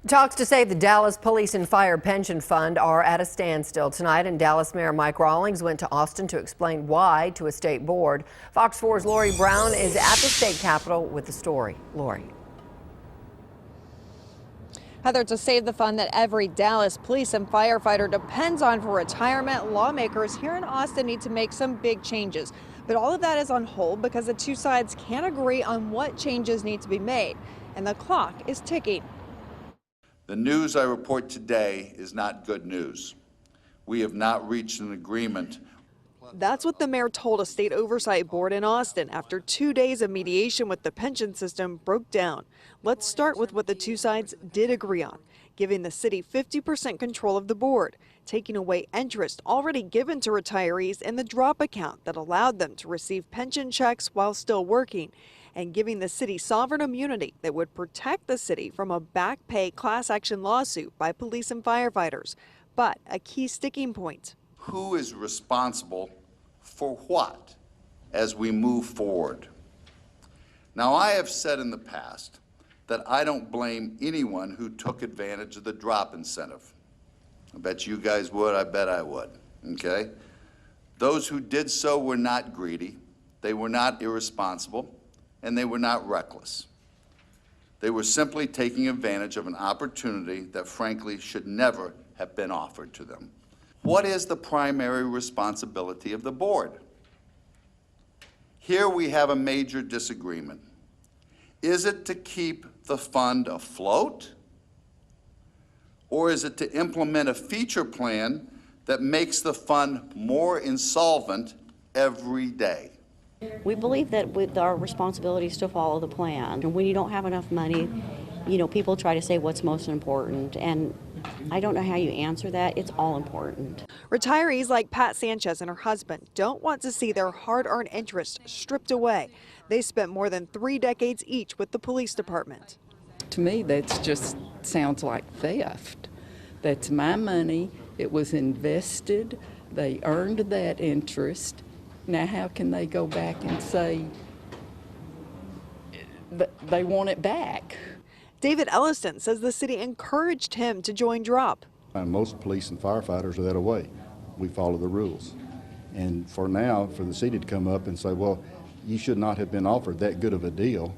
Talks to save the Dallas Police and Fire Pension Fund are at a standstill tonight, and Dallas Mayor Mike Rawlings went to Austin to explain why to a state board. Fox 4's Lori Brown is at the state capitol with the story. Lori. Heather, to save the fund that every Dallas police and firefighter depends on for retirement, lawmakers here in Austin need to make some big changes. But all of that is on hold because the two sides can't agree on what changes need to be made, and the clock is ticking. The news I report today is not good news. We have not reached an agreement. That's what the mayor told a state oversight board in Austin after 2 days of mediation with the pension system broke down. Let's start with what the two sides did agree on, giving the city 50% control of the board, taking away interest already given to retirees in the drop account that allowed them to receive pension checks while still working, and giving the city sovereign immunity that would protect the city from a back pay class action lawsuit by police and firefighters. But a key sticking point. Who is responsible for what as we move forward? Now, I have said in the past that I don't blame anyone who took advantage of the drop incentive. I bet you guys would, I bet I would, okay? Those who did so were not greedy, they were not irresponsible, and they were not reckless. They were simply taking advantage of an opportunity that frankly should never have been offered to them. What is the primary responsibility of the board? Here we have a major disagreement. Is it to keep the fund afloat? Or is it to implement a feature plan that makes the fund more insolvent every day? We believe that with our responsibilities to follow the plan. And when you don't have enough money, people try to say what's most important. And I don't know how you answer that. It's all important. Retirees like Pat Sanchez and her husband don't want to see their hard-earned interest stripped away. They spent more than 3 decades each with the police department. To me, that just sounds like theft. That's my money. It was invested. They earned that interest. Now, how can they go back and say that they want it back? David Elliston says the city encouraged him to join DROP. Most police and firefighters are that way. We follow the rules. And for now, for the city to come up and say, well, you should not have been offered that good of a deal,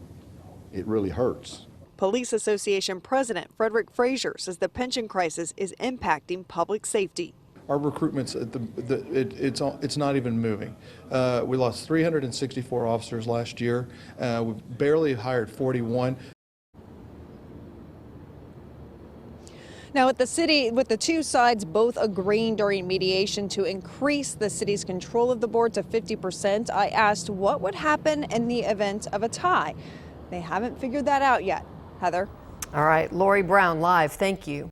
it really hurts. Police Association President Frederick Frazier says the pension crisis is impacting public safety. Our recruitment's it's not even moving. We lost 364 officers last year. We've barely hired 41. Now with the two sides both agreeing during mediation to increase the city's control of the board to 50%, I asked what would happen in the event of a tie. They haven't figured that out yet. Heather. All right, Lori Brown live. Thank you.